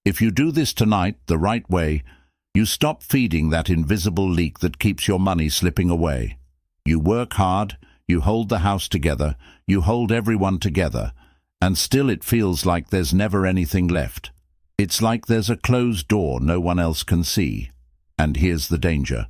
If you do this tonight the right way, you stop feeding that invisible leak that keeps your money slipping away. You work hard, you hold the house together, you hold everyone together, and still it feels like there's never anything left. It's like there's a closed door no one else can see. And here's the danger.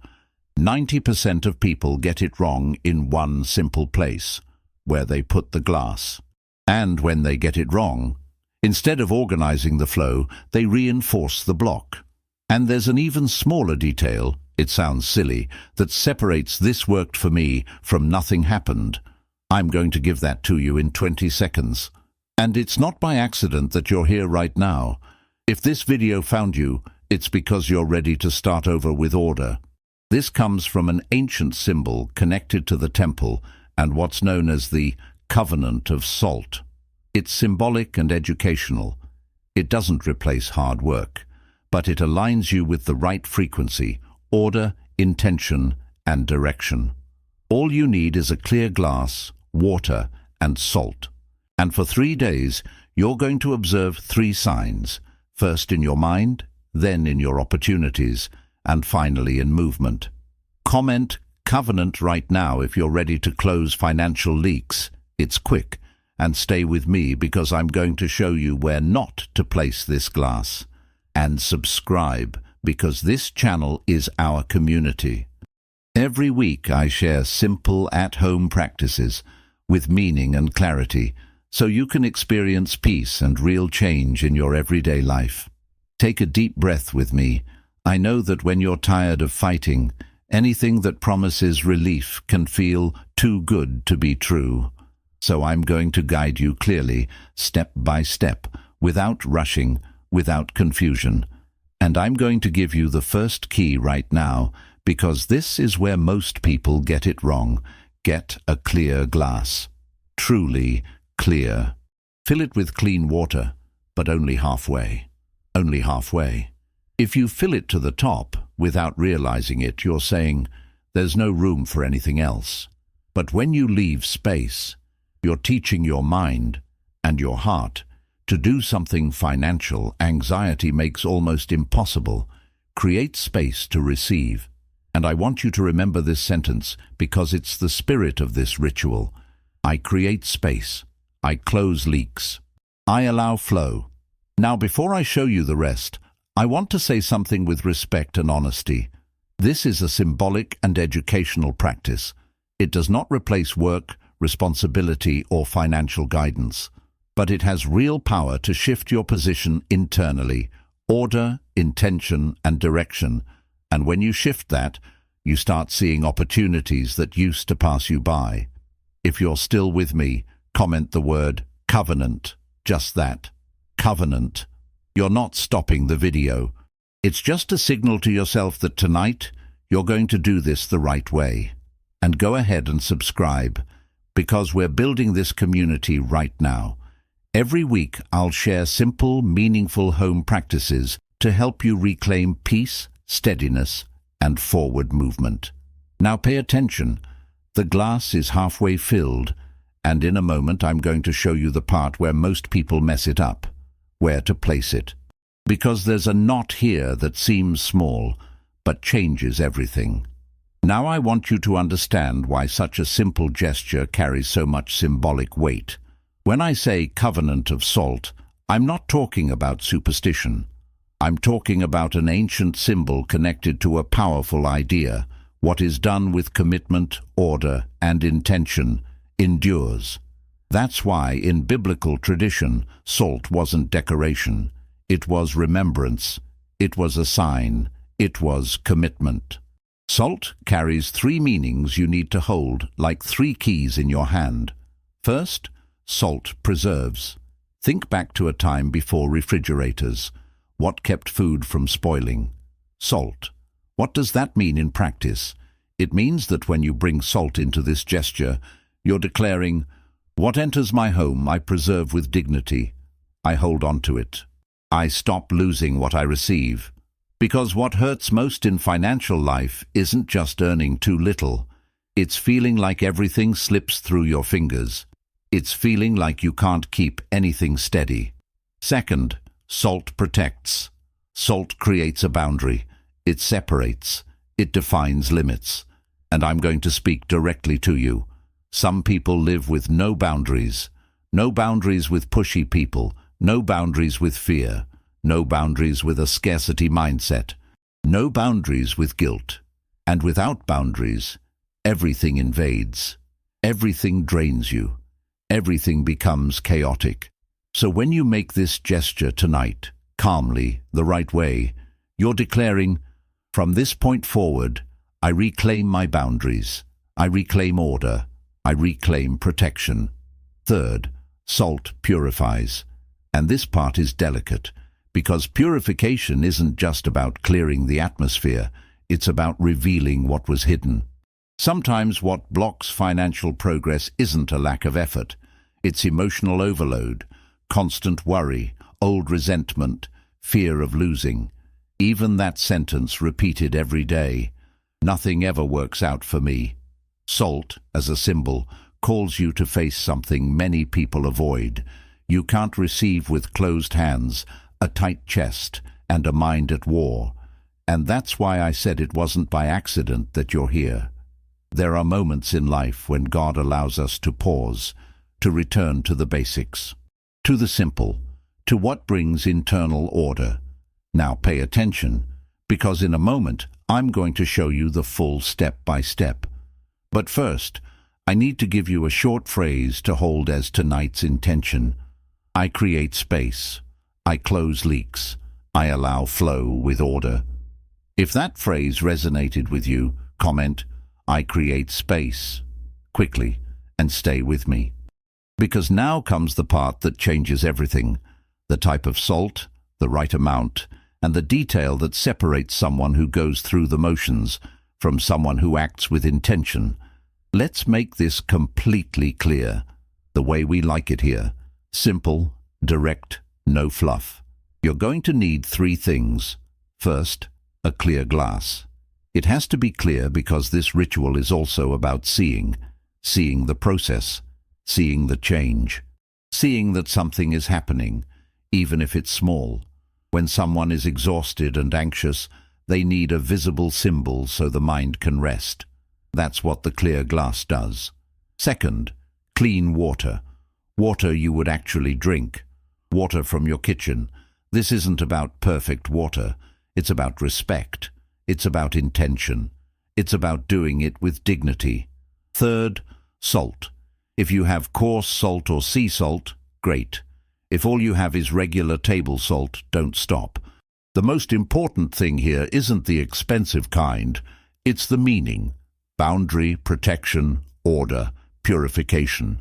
90% of people get it wrong in one simple place, where they put the glass. And when they get it wrong, instead of organizing the flow, they reinforce the block. And there's an even smaller detail, it sounds silly, that separates "this worked for me" from "nothing happened." I'm going to give that to you in 20 seconds. And it's not by accident that you're here right now. If this video found you, it's because you're ready to start over with order. This comes from an ancient symbol connected to the temple and what's known as the covenant of salt. It's symbolic and educational. It doesn't replace hard work, but it aligns you with the right frequency, order, intention, and direction. All you need is a clear glass, water, and salt. And for 3 days, you're going to observe 3 signs, first in your mind, then in your opportunities, and finally in movement. Comment "covenant" right now if you're ready to close financial leaks. It's quick. And stay with me because I'm going to show you where not to place this glass. And subscribe because this channel is our community. Every week I share simple at-home practices with meaning and clarity so you can experience peace and real change in your everyday life. Take a deep breath with me. I know that when you're tired of fighting, anything that promises relief can feel too good to be true. So I'm going to guide you clearly, step by step, without rushing, without confusion. And I'm going to give you the first key right now, because this is where most people get it wrong. Get a clear glass. Truly clear. Fill it with clean water, but only halfway. Only halfway. If you fill it to the top, without realizing it, you're saying, "There's no room for anything else." But when you leave space, you're teaching your mind and your heart to do something financial anxiety makes almost impossible. Create space to receive. And I want you to remember this sentence because it's the spirit of this ritual. I create space. I close leaks. I allow flow. Now, before I show you the rest, I want to say something with respect and honesty. This is a symbolic and educational practice. It does not replace work, responsibility, or financial guidance, but it has real power to shift your position internally, order, intention, and direction. And when you shift that, you start seeing opportunities that used to pass you by. If you're still with me, comment the word covenant. Just that. Covenant. You're not stopping the video. It's just a signal to yourself that tonight you're going to do this the right way. And go ahead and subscribe, because we're building this community right now. Every week I'll share simple, meaningful home practices to help you reclaim peace, steadiness, and forward movement. Now pay attention. The glass is halfway filled, and in a moment I'm going to show you the part where most people mess it up, where to place it. Because there's a knot here that seems small, but changes everything. Now I want you to understand why such a simple gesture carries so much symbolic weight. When I say covenant of salt, I'm not talking about superstition. I'm talking about an ancient symbol connected to a powerful idea. What is done with commitment, order, and intention endures. That's why in biblical tradition, salt wasn't decoration. It was remembrance. It was a sign. It was commitment. Salt carries 3 meanings you need to hold, like 3 keys in your hand. First, salt preserves. Think back to a time before refrigerators. What kept food from spoiling? Salt. What does that mean in practice? It means that when you bring salt into this gesture, you're declaring, "What enters my home I preserve with dignity. I hold on to it. I stop losing what I receive." Because what hurts most in financial life isn't just earning too little. It's feeling like everything slips through your fingers. It's feeling like you can't keep anything steady. Second, Salt protects. Salt creates a boundary. It separates. It defines limits. And I'm going to speak directly to you. Some people live with no boundaries. No boundaries with pushy people. No boundaries with fear. No boundaries with a scarcity mindset. No boundaries with guilt. And without boundaries, everything invades. Everything drains you. Everything becomes chaotic. So when you make this gesture tonight, calmly, the right way, you're declaring, from this point forward, I reclaim my boundaries. I reclaim order. I reclaim protection. Third, salt purifies. And this part is delicate, because purification isn't just about clearing the atmosphere, it's about revealing what was hidden. Sometimes what blocks financial progress isn't a lack of effort. It's emotional overload, constant worry, old resentment, fear of losing. Even that sentence repeated every day. Nothing ever works out for me. Salt, as a symbol, calls you to face something many people avoid. You can't receive with closed hands, a tight chest, and a mind at war. And that's why I said it wasn't by accident that you're here. There are moments in life when God allows us to pause, to return to the basics, to the simple, to what brings internal order. Now pay attention, because in a moment I'm going to show you the full step-by-step. But first, I need to give you a short phrase to hold as tonight's intention. I create space. I close leaks. I allow flow with order. If that phrase resonated with you, comment, I create space, quickly, and stay with me. Because now comes the part that changes everything. The type of salt, the right amount, and the detail that separates someone who goes through the motions from someone who acts with intention. Let's make this completely clear, the way we like it here. Simple, direct, no fluff. You're going to need 3 things. First, a clear glass. It has to be clear because this ritual is also about seeing the process, seeing the change, seeing that something is happening, even if it's small. When someone is exhausted and anxious, they need a visible symbol so the mind can rest. That's what the clear glass does. Second, clean water. Water you would actually drink. Water from your kitchen. This isn't about perfect water. It's about respect. It's about intention. It's about doing it with dignity. Third, salt. If you have coarse salt or sea salt, great. If all you have is regular table salt, don't stop. The most important thing here isn't the expensive kind. It's the meaning. Boundary, protection, order, purification.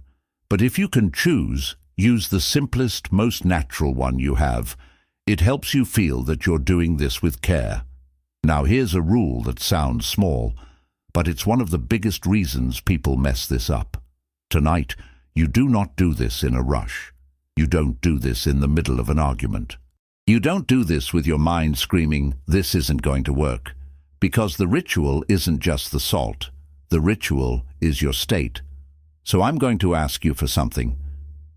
But if you can choose, use the simplest, most natural one you have. It helps you feel that you're doing this with care. Now here's a rule that sounds small, but it's one of the biggest reasons people mess this up. Tonight, you do not do this in a rush. You don't do this in the middle of an argument. You don't do this with your mind screaming, this isn't going to work. Because the ritual isn't just the salt. The ritual is your state. So I'm going to ask you for something.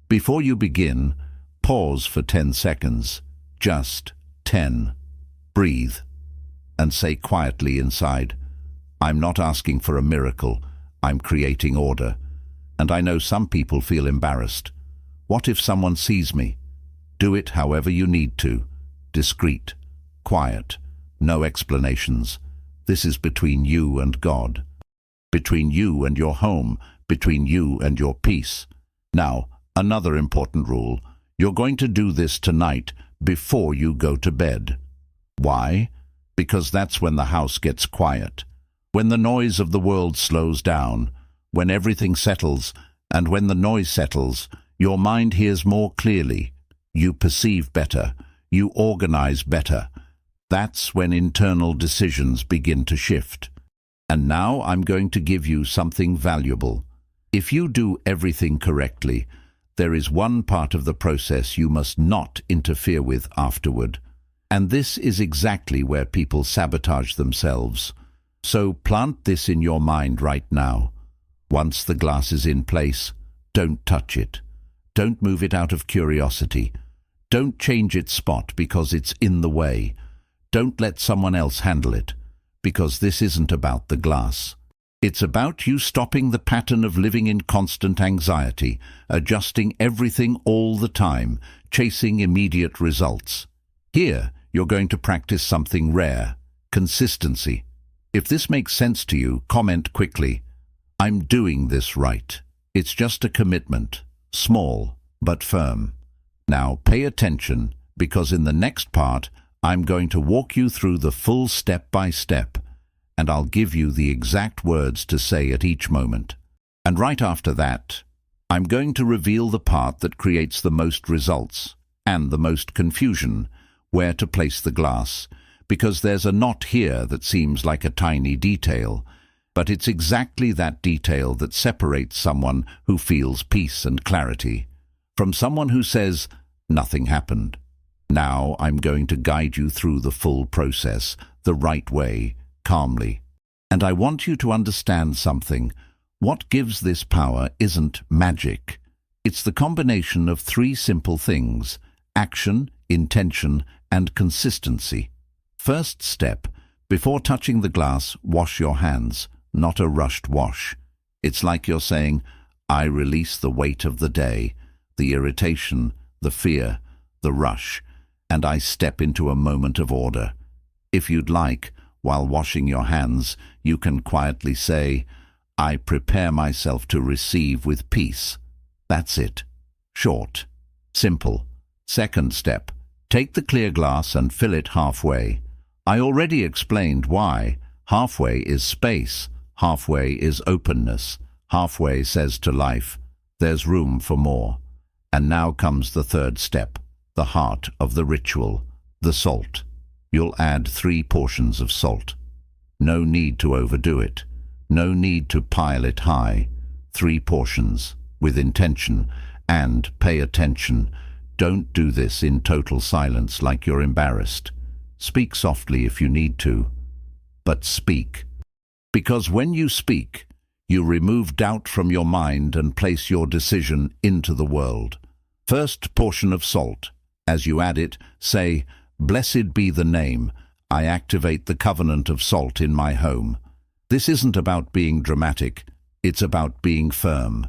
Before you begin, pause for 10 seconds. Just 10. Breathe. And say quietly inside, I'm not asking for a miracle. I'm creating order. And I know some people feel embarrassed. What if someone sees me? Do it however you need to. Discreet. Quiet. No explanations. This is between you and God. Between you and your home. Between you and your peace. Now, another important rule. You're going to do this tonight before you go to bed. Why? Because that's when the house gets quiet. When the noise of the world slows down. When everything settles. And when the noise settles, your mind hears more clearly. You perceive better. You organize better. That's when internal decisions begin to shift. And now I'm going to give you something valuable. If you do everything correctly, there is one part of the process you must not interfere with afterward. And this is exactly where people sabotage themselves. So plant this in your mind right now. Once the glass is in place, don't touch it. Don't move it out of curiosity. Don't change its spot because it's in the way. Don't let someone else handle it, because this isn't about the glass. It's about you stopping the pattern of living in constant anxiety, adjusting everything all the time, chasing immediate results. Here, you're going to practice something rare: consistency. If this makes sense to you, comment quickly, "I'm doing this right." It's just a commitment, small but firm. Now pay attention, because in the next part, I'm going to walk you through the full step-by-step, and I'll give you the exact words to say at each moment. And right after that, I'm going to reveal the part that creates the most results and the most confusion: where to place the glass, because there's a knot here that seems like a tiny detail, but it's exactly that detail that separates someone who feels peace and clarity from someone who says, "Nothing happened." Now I'm going to guide you through the full process, the right way, calmly. And I want you to understand something. What gives this power isn't magic. It's the combination of three simple things: action, intention, and consistency. First step: before touching the glass, wash your hands, not a rushed wash. It's like you're saying, "I release the weight of the day, the irritation, the fear, the rush, and I step into a moment of order." If you'd like, while washing your hands, you can quietly say, "I prepare myself to receive with peace." That's it. Short. Simple. Second step: take the clear glass and fill it halfway. I already explained why. Halfway is space. Halfway is openness. Halfway says to life, there's room for more. And now comes the third step, the heart of the ritual, the salt. You'll add 3 portions of salt. No need to overdo it. No need to pile it high. 3 portions, with intention. And pay attention. Don't do this in total silence like you're embarrassed. Speak softly if you need to, but speak. Because when you speak, you remove doubt from your mind and place your decision into the world. First portion of salt. As you add it, say, "Blessed be the name. I activate the covenant of salt in my home." This isn't about being dramatic. It's about being firm.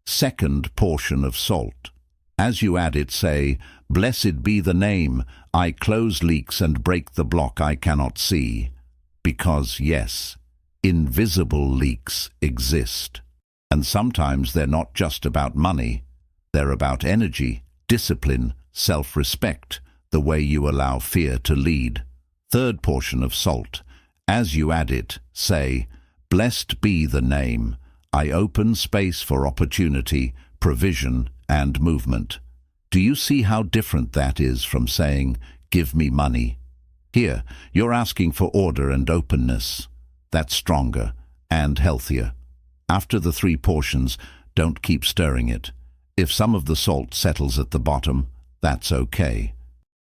Second portion of salt. As you add it, say, "Blessed be the name. I close leaks and break the block I cannot see." Because, yes, invisible leaks exist. And sometimes they're not just about money. They're about energy, discipline, self-respect, the way you allow fear to lead. Third portion of salt. As you add it, say, "Blessed be the name. I open space for opportunity, provision, and movement." Do you see how different that is from saying, "Give me money"? Here, you're asking for order and openness. That's stronger and healthier. After the 3 portions, don't keep stirring it. If some of the salt settles at the bottom, that's okay.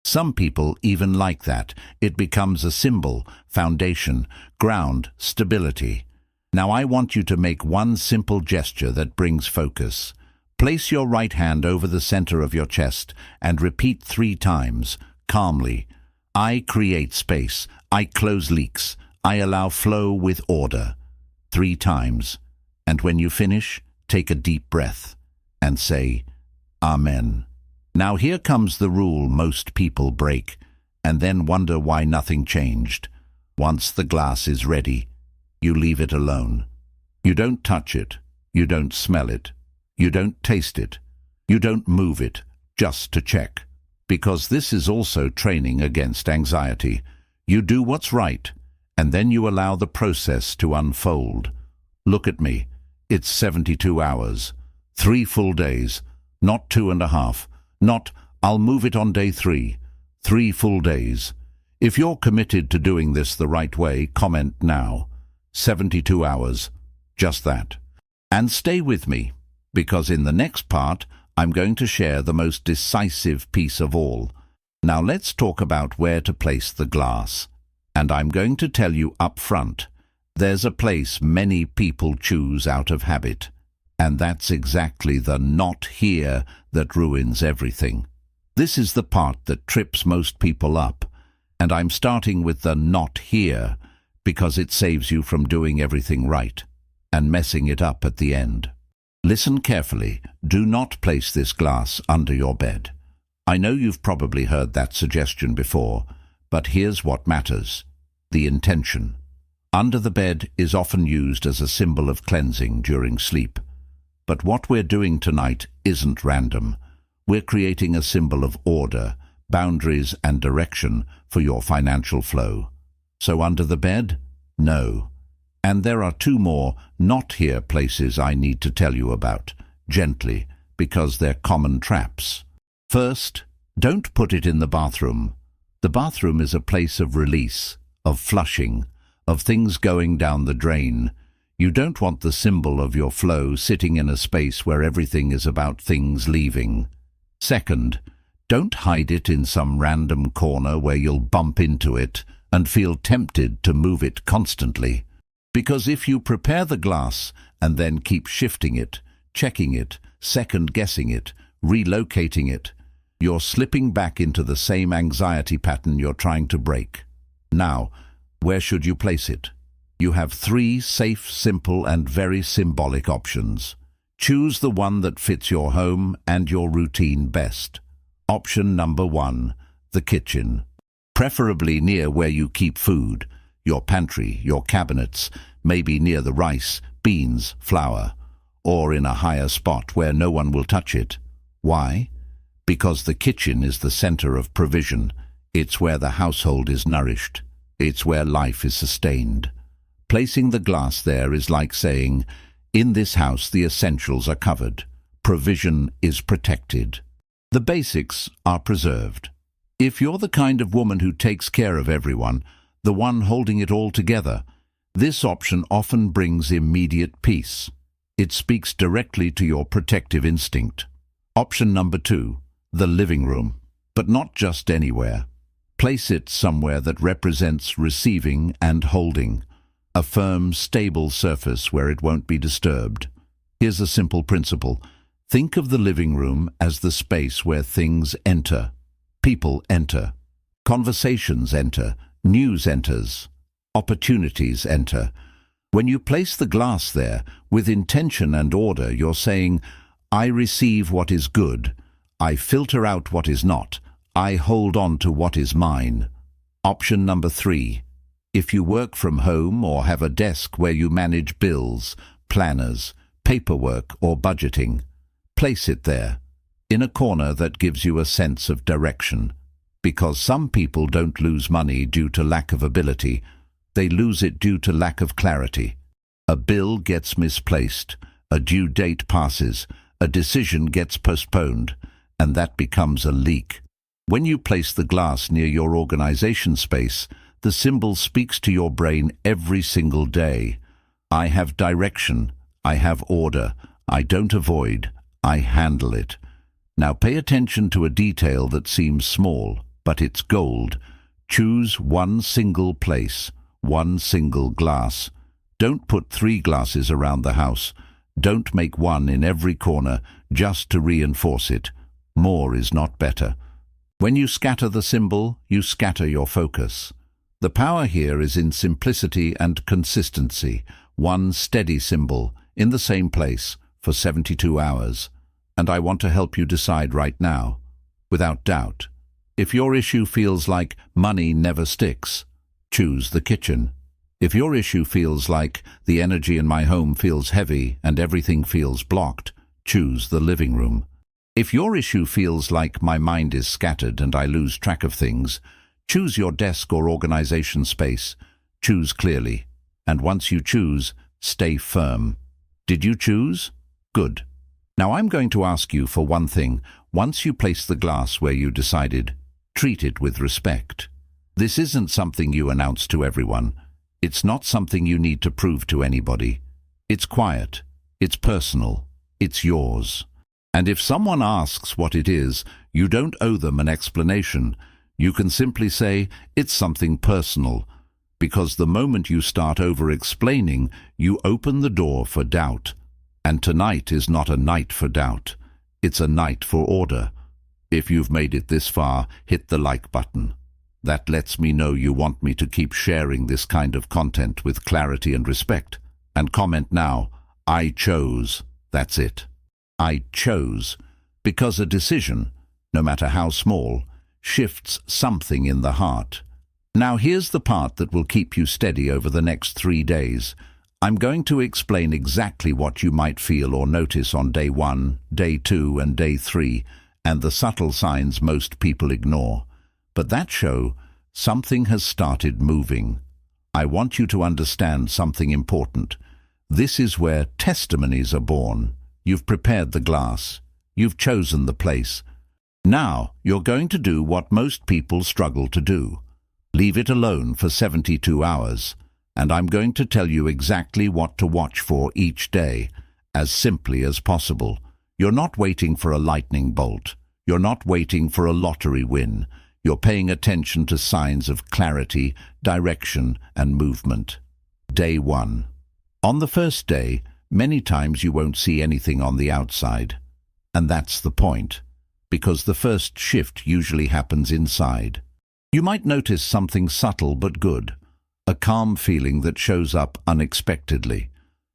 Some people even like that. It becomes a symbol, foundation, ground, stability. Now I want you to make one simple gesture that brings focus. Place your right hand over the center of your chest and repeat 3 times, calmly. I create space. I close leaks. I allow flow with order. 3 times. And when you finish, take a deep breath and say, Amen. Now here comes the rule most people break and then wonder why nothing changed. Once the glass is ready, you leave it alone. You don't touch it. You don't smell it. You don't taste it. You don't move it, just to check. Because this is also training against anxiety. You do what's right, and then you allow the process to unfold. Look at me. It's 72 hours. 3 full days. Not 2.5. Not, I'll move it on day 3. 3 full days. If you're committed to doing this the right way, comment now. 72 hours. Just that. And stay with me, because in the next part, I'm going to share the most decisive piece of all. Now let's talk about where to place the glass. And I'm going to tell you up front, there's a place many people choose out of habit. And that's exactly the not here that ruins everything. This is the part that trips most people up, and I'm starting with the "not here" because it saves you from doing everything right and messing it up at the end. Listen carefully. Do not place this glass under your bed. I know you've probably heard that suggestion before, but here's what matters: the intention. Under the bed is often used as a symbol of cleansing during sleep. But what we're doing tonight isn't random. We're creating a symbol of order, boundaries and direction for your financial flow. So under the bed? No. And there are two more "not here" places I need to tell you about, gently, because they're common traps. First, don't put it in the bathroom. The bathroom is a place of release, of flushing, of things going down the drain. You don't want the symbol of your flow sitting in a space where everything is about things leaving. Second, don't hide it in some random corner where you'll bump into it and feel tempted to move it constantly. Because if you prepare the glass and then keep shifting it, checking it, second-guessing it, relocating it, you're slipping back into the same anxiety pattern you're trying to break. Now, where should you place it? You have 3 safe, simple, and very symbolic options. Choose the one that fits your home and your routine best. Option number 1, the kitchen. Preferably near where you keep food, your pantry, your cabinets, maybe near the rice, beans, flour, or in a higher spot where no one will touch it. Why? Because the kitchen is the center of provision. It's where the household is nourished. It's where life is sustained. Placing the glass there is like saying, in this house the essentials are covered. Provision is protected. The basics are preserved. If you're the kind of woman who takes care of everyone, the one holding it all together, this option often brings immediate peace. It speaks directly to your protective instinct. Option number 2, the living room. But not just anywhere. Place it somewhere that represents receiving and holding. A firm, stable surface where it won't be disturbed. Here's a simple principle. Think of the living room as the space where things enter. People enter. Conversations enter. News enters. Opportunities enter. When you place the glass there, with intention and order, you're saying, I receive what is good. I filter out what is not. I hold on to what is mine. Option number 3. If you work from home or have a desk where you manage bills, planners, paperwork or budgeting, place it there, in a corner that gives you a sense of direction. Because some people don't lose money due to lack of ability, they lose it due to lack of clarity. A bill gets misplaced, a due date passes, a decision gets postponed, and that becomes a leak. When you place the glass near your organization space, the symbol speaks to your brain every single day. I have direction, I have order, I don't avoid, I handle it. Now pay attention to a detail that seems small, but it's gold. Choose one single place, one single glass. Don't put 3 glasses around the house. Don't make one in every corner just to reinforce it. More is not better. When you scatter the symbol, you scatter your focus. The power here is in simplicity and consistency. One steady symbol, in the same place, for 72 hours. And I want to help you decide right now, without doubt. If your issue feels like money never sticks, choose the kitchen. If your issue feels like the energy in my home feels heavy and everything feels blocked, choose the living room. If your issue feels like my mind is scattered and I lose track of things, choose your desk or organization space. Choose clearly. And once you choose, stay firm. Did you choose? Good. Now I'm going to ask you for one thing. Once you place the glass where you decided, treat it with respect. This isn't something you announce to everyone. It's not something you need to prove to anybody. It's quiet. It's personal. It's yours. And if someone asks what it is, you don't owe them an explanation. You can simply say, it's something personal. Because the moment you start over-explaining, you open the door for doubt. And tonight is not a night for doubt. It's a night for order. If you've made it this far, hit the like button. That lets me know you want me to keep sharing this kind of content with clarity and respect. And comment now, I chose. That's it. I chose. Because a decision, no matter how small, shifts something in the heart. Now here's the part that will keep you steady over the next 3 days. I'm going to explain exactly what you might feel or notice on day 1, day 2, and day 3, and the subtle signs most people ignore. But that show, something has started moving. I want you to understand something important. This is where testimonies are born. You've prepared the glass. You've chosen the place. Now you're going to do what most people struggle to do. Leave it alone for 72 hours. And I'm going to tell you exactly what to watch for each day, as simply as possible. You're not waiting for a lightning bolt. You're not waiting for a lottery win. You're paying attention to signs of clarity, direction, and movement. Day 1. On the first day, many times you won't see anything on the outside. And that's the point, because the first shift usually happens inside. You might notice something subtle but good. A calm feeling that shows up unexpectedly,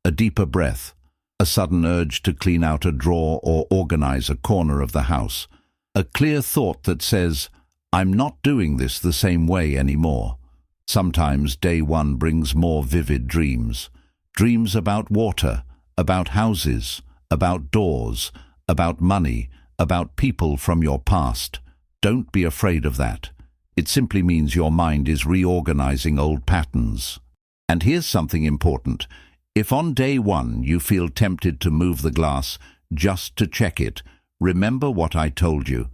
a deeper breath, a sudden urge to clean out a drawer or organize a corner of the house, a clear thought that says, I'm not doing this the same way anymore. Sometimes day 1 brings more vivid dreams. Dreams about water, about houses, about doors, about money, about people from your past. Don't be afraid of that. It simply means your mind is reorganizing old patterns. And here's something important. If on day 1 you feel tempted to move the glass just to check it, remember what I told you.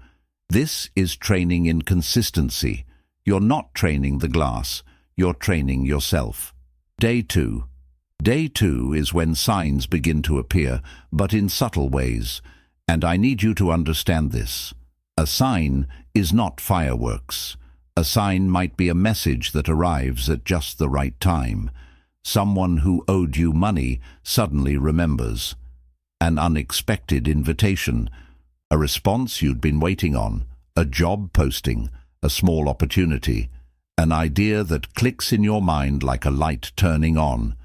This is training in consistency. You're not training the glass, you're training yourself. Day 2. Day 2 is when signs begin to appear, but in subtle ways. And I need you to understand this. A sign is not fireworks. A sign might be a message that arrives at just the right time. Someone who owed you money suddenly remembers. An unexpected invitation. A response you'd been waiting on. A job posting. A small opportunity. An idea that clicks in your mind like a light turning on.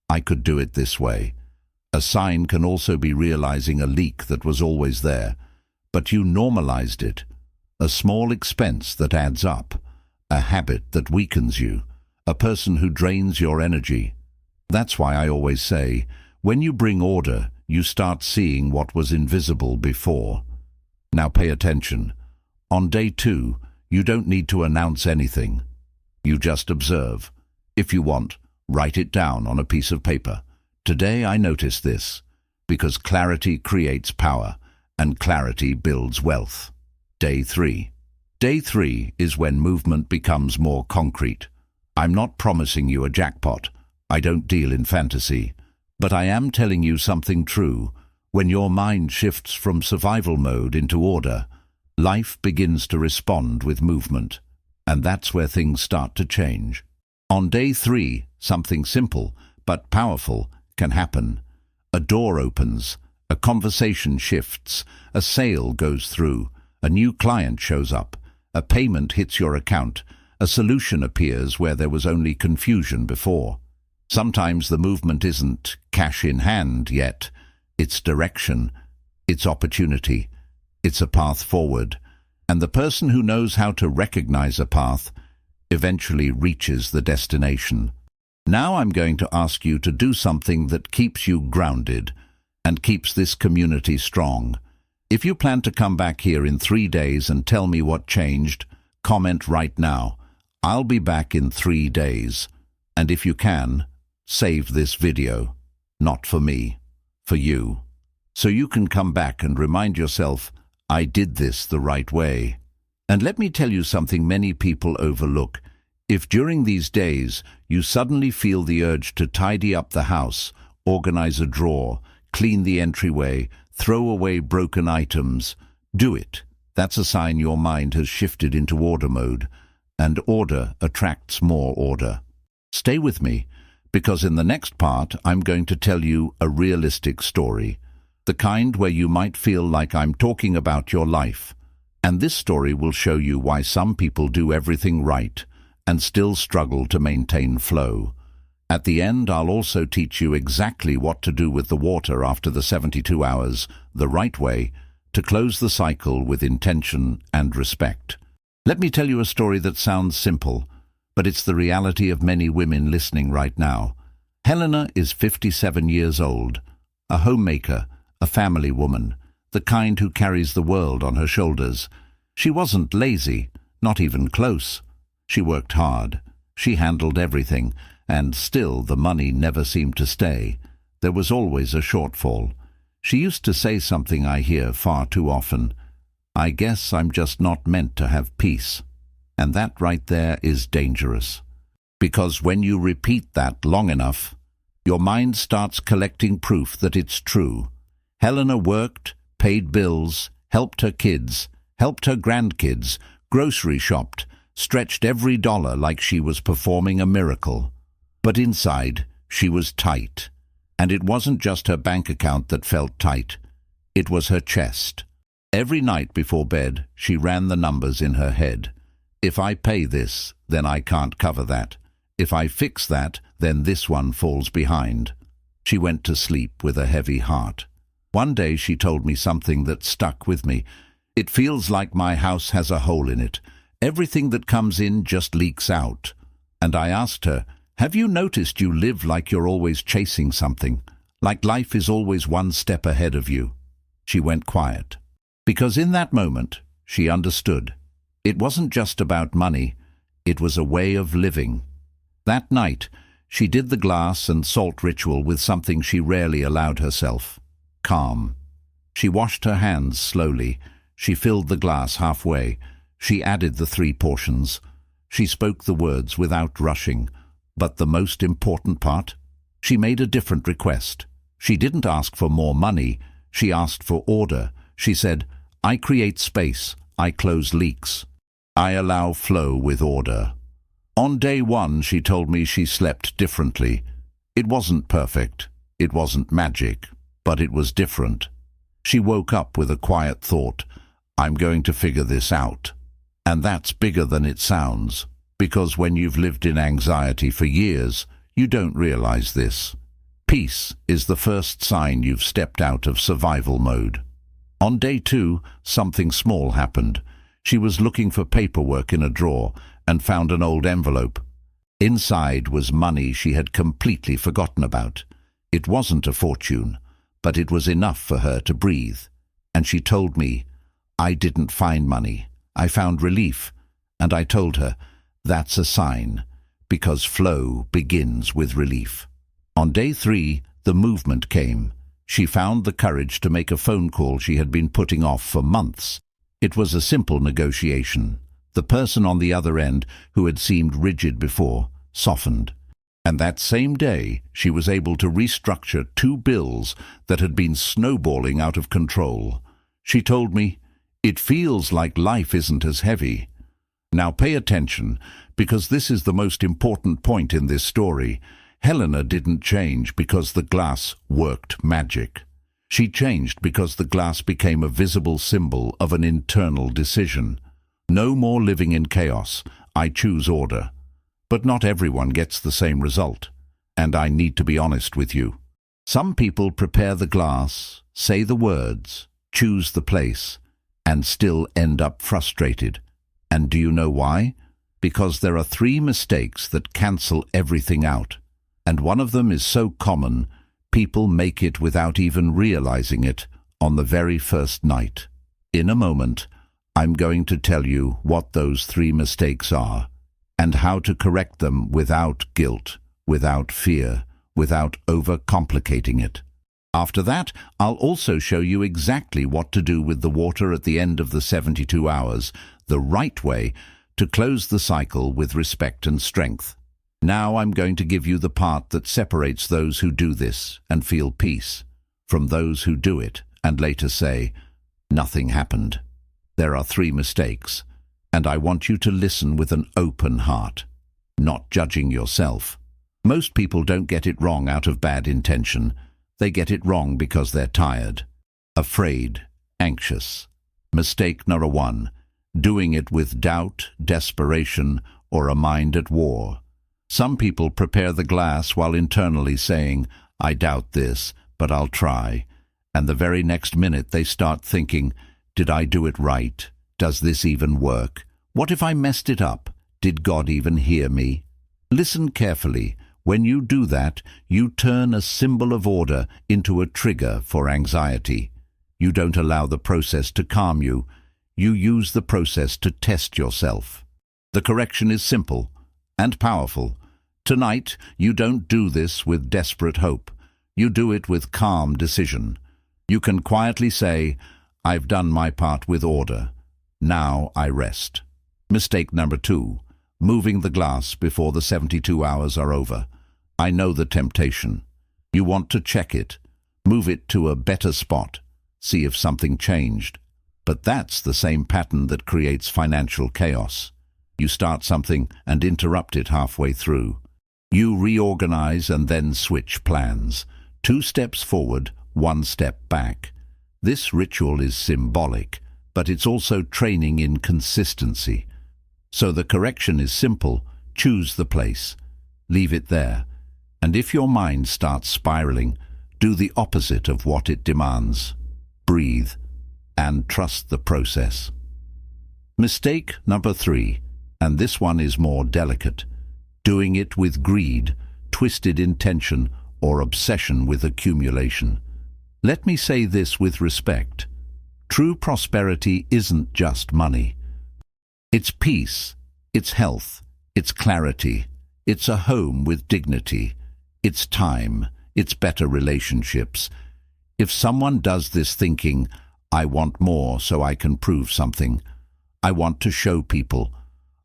I could do it this way. A sign can also be realizing a leak that was always there, but you normalized it. A small expense that adds up, a habit that weakens you, a person who drains your energy. That's why I always say, when you bring order, you start seeing what was invisible before. Now pay attention. On day 2, you don't need to announce anything. You just observe. If you want, write it down on a piece of paper. Today I noticed this, because clarity creates power, and clarity builds wealth. Day 3. Day 3 is when movement becomes more concrete. I'm not promising you a jackpot. I don't deal in fantasy. But I am telling you something true. When your mind shifts from survival mode into order, life begins to respond with movement. And that's where things start to change. On day 3, something simple but powerful can happen. A door opens, a conversation shifts, a sale goes through, a new client shows up, a payment hits your account, a solution appears where there was only confusion before. Sometimes the movement isn't cash in hand yet. It's direction, it's opportunity, it's a path forward. And the person who knows how to recognize a path eventually reaches the destination. Now I'm going to ask you to do something that keeps you grounded and keeps this community strong. If you plan to come back here in 3 days and tell me what changed, comment right now. I'll be back in 3 days. And if you can, save this video. Not for me, for you. So you can come back and remind yourself, I did this the right way. And let me tell you something many people overlook. If during these days you suddenly feel the urge to tidy up the house, organize a drawer, clean the entryway, throw away broken items, do it. That's a sign your mind has shifted into order mode, and order attracts more order. Stay with me, because in the next part I'm going to tell you a realistic story, the kind where you might feel like I'm talking about your life. And this story will show you why some people do everything right and still struggle to maintain flow. At the end, I'll also teach you exactly what to do with the water after the 72 hours, the right way, to close the cycle with intention and respect. Let me tell you a story that sounds simple, but it's the reality of many women listening right now. Helena is 57 years old, a homemaker, a family woman, the kind who carries the world on her shoulders. She wasn't lazy, not even close. She worked hard. She handled everything, and still the money never seemed to stay. There was always a shortfall. She used to say something I hear far too often: "I guess I'm just not meant to have peace." And that right there is dangerous. Because when you repeat that long enough, your mind starts collecting proof that it's true. Helena worked, paid bills, helped her kids, helped her grandkids, grocery shopped, stretched every dollar like she was performing a miracle. But inside, she was tight. And it wasn't just her bank account that felt tight. It was her chest. Every night before bed, she ran the numbers in her head. If I pay this, then I can't cover that. If I fix that, then this one falls behind. She went to sleep with a heavy heart. One day she told me something that stuck with me. "It feels like my house has a hole in it. Everything that comes in just leaks out." And I asked her, "Have you noticed you live like you're always chasing something? Like life is always one step ahead of you?" She went quiet. Because in that moment, she understood. It wasn't just about money. It was a way of living. That night, she did the glass and salt ritual with something she rarely allowed herself: calm. She washed her hands slowly. She filled the glass halfway. She added the 3 portions. She spoke the words without rushing. But the most important part? She made a different request. She didn't ask for more money. She asked for order. She said, "I create space. I close leaks. I allow flow with order." On day 1, she told me she slept differently. It wasn't perfect. It wasn't magic. But it was different. She woke up with a quiet thought: "I'm going to figure this out." And that's bigger than it sounds. Because when you've lived in anxiety for years, you don't realize this. Peace is the first sign you've stepped out of survival mode. On day 2, something small happened. She was looking for paperwork in a drawer and found an old envelope. Inside was money she had completely forgotten about. It wasn't a fortune, but it was enough for her to breathe. And she told me, "I didn't find money. I found relief." And I told her, "That's a sign, because flow begins with relief." On day 3, the movement came. She found the courage to make a phone call she had been putting off for months. It was a simple negotiation. The person on the other end, who had seemed rigid before, softened. And that same day, she was able to restructure 2 bills that had been snowballing out of control. She told me, "It feels like life isn't as heavy." Now pay attention, because this is the most important point in this story. Helena didn't change because the glass worked magic. She changed because the glass became a visible symbol of an internal decision. No more living in chaos. I choose order. But not everyone gets the same result. And I need to be honest with you. Some people prepare the glass, say the words, choose the place, and still end up frustrated. And do you know why? Because there are 3 mistakes that cancel everything out. And one of them is so common, people make it without even realizing it on the very first night. In a moment, I'm going to tell you what those 3 mistakes are and how to correct them without guilt, without fear, without overcomplicating it. After that, I'll also show you exactly what to do with the water at the end of the 72 hours, the right way to close the cycle with respect and strength. Now I'm going to give you the part that separates those who do this and feel peace from those who do it and later say, "Nothing happened." There are 3 mistakes, and I want you to listen with an open heart, not judging yourself. Most people don't get it wrong out of bad intention. They get it wrong because they're tired, afraid, anxious. Mistake number 1. Doing it with doubt, desperation, or a mind at war. Some people prepare the glass while internally saying, "I doubt this, but I'll try." And the very next minute they start thinking, "Did I do it right? Does this even work? What if I messed it up? Did God even hear me?" Listen carefully. When you do that, you turn a symbol of order into a trigger for anxiety. You don't allow the process to calm you. You use the process to test yourself. The correction is simple and powerful. Tonight, you don't do this with desperate hope. You do it with calm decision. You can quietly say, "I've done my part with order. Now I rest." Mistake number 2. Moving the glass before the 72 hours are over. I know the temptation. You want to check it. Move it to a better spot. See if something changed. But that's the same pattern that creates financial chaos. You start something and interrupt it halfway through. You reorganize and then switch plans. 2 steps forward, 1 step back. This ritual is symbolic, but it's also training in consistency. So the correction is simple. Choose the place. Leave it there. And if your mind starts spiraling, do the opposite of what it demands. Breathe and trust the process. Mistake number 3, and this one is more delicate. Doing it with greed, twisted intention, or obsession with accumulation. Let me say this with respect. True prosperity isn't just money. It's peace, it's health, it's clarity, it's a home with dignity, it's time, it's better relationships. If someone does this thinking, "I want more so I can prove something. I want to show people.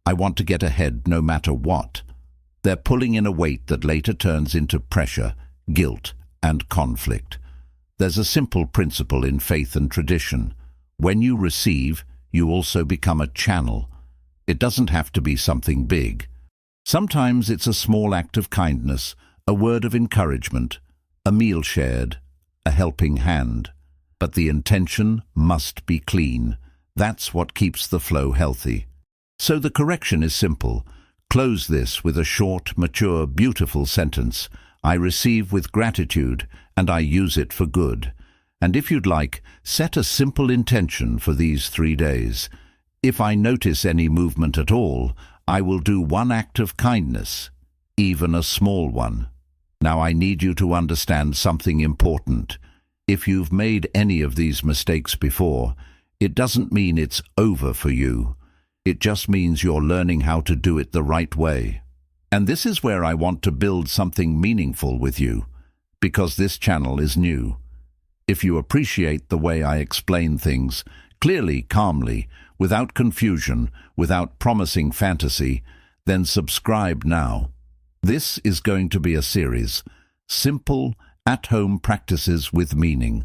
I want to get ahead no matter what," they're pulling in a weight that later turns into pressure, guilt, and conflict. There's a simple principle in faith and tradition. When you receive, you also become a channel. It doesn't have to be something big. Sometimes it's a small act of kindness, a word of encouragement, a meal shared, a helping hand. But the intention must be clean. That's what keeps the flow healthy. So the correction is simple. Close this with a short, mature, beautiful sentence. I receive with gratitude, and I use it for good. And if you'd like, set a simple intention for these 3 days. If I notice any movement at all, I will do 1 act of kindness, even a small one. Now I need you to understand something important. If you've made any of these mistakes before, it doesn't mean it's over for you. It just means you're learning how to do it the right way. And this is where I want to build something meaningful with you, because this channel is new. If you appreciate the way I explain things, clearly, calmly, without confusion, without promising fantasy, then subscribe now. This is going to be a series, simple, at-home practices with meaning,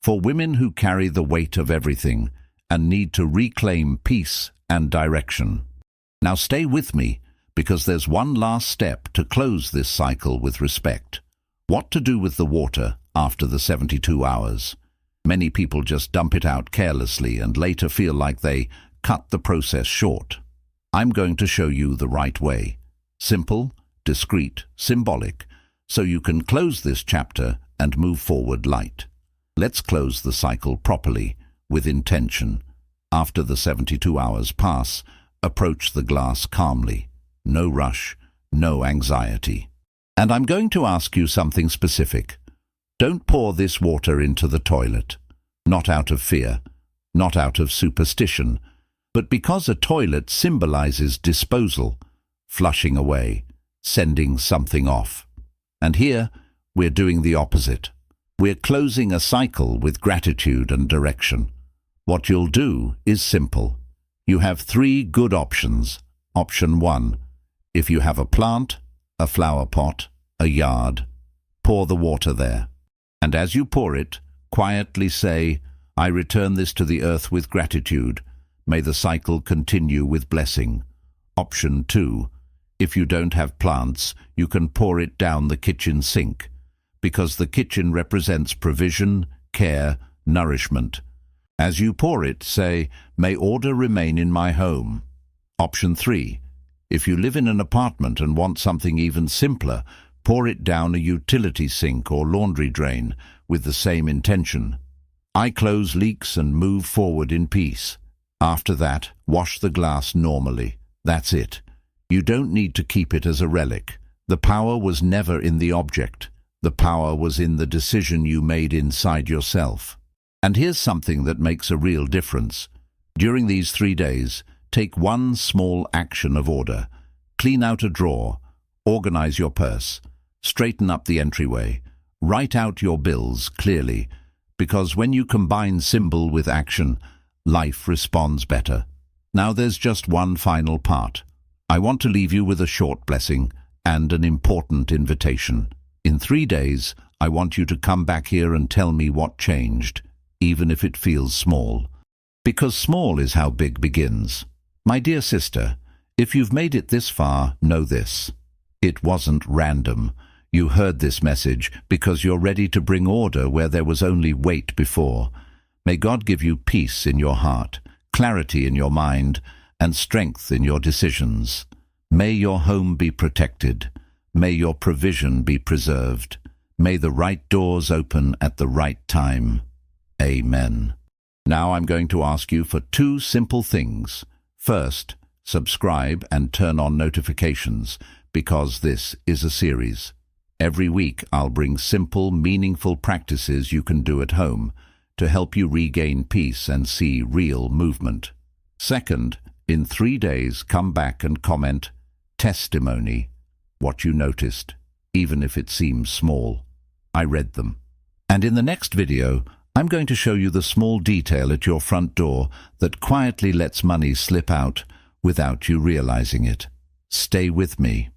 for women who carry the weight of everything and need to reclaim peace and direction. Now stay with me, because there's one last step to close this cycle with respect. What to do with the water after the 72 hours. Many people just dump it out carelessly and later feel like they cut the process short. I'm going to show you the right way. Simple, discreet, symbolic, so you can close this chapter and move forward light. Let's close the cycle properly, with intention. After the 72 hours pass, approach the glass calmly. No rush, no anxiety. And I'm going to ask you something specific. Don't pour this water into the toilet. Not out of fear, not out of superstition, but because a toilet symbolizes disposal, flushing away, sending something off. And here, we're doing the opposite. We're closing a cycle with gratitude and direction. What you'll do is simple. You have 3 good options. Option 1. If you have a plant, a flower pot, a yard, pour the water there. And as you pour it, quietly say, "I return this to the earth with gratitude. May the cycle continue with blessing." Option 2. If you don't have plants, you can pour it down the kitchen sink, because the kitchen represents provision, care, nourishment. As you pour it, say, "May order remain in my home." Option 3. If you live in an apartment and want something even simpler, pour it down a utility sink or laundry drain with the same intention. I close leaks and move forward in peace. After that, wash the glass normally. That's it. You don't need to keep it as a relic. The power was never in the object. The power was in the decision you made inside yourself. And here's something that makes a real difference. During these 3 days, take one small action of order. Clean out a drawer, organize your purse, straighten up the entryway, write out your bills clearly, because when you combine symbol with action, life responds better. Now there's just one final part. I want to leave you with a short blessing and an important invitation. In 3 days, I want you to come back here and tell me what changed, even if it feels small. Because small is how big begins. My dear sister, if you've made it this far, know this. It wasn't random. You heard this message because you're ready to bring order where there was only weight before. May God give you peace in your heart, clarity in your mind, and strength in your decisions. May your home be protected. May your provision be preserved. May the right doors open at the right time. Amen. Now I'm going to ask you for 2 simple things. First, subscribe and turn on notifications, because this is a series. Every week I'll bring simple, meaningful practices you can do at home to help you regain peace and see real movement. Second, in 3 days come back and comment, testimony, what you noticed, even if it seems small. I read them. And in the next video, I'm going to show you the small detail at your front door that quietly lets money slip out without you realizing it. Stay with me.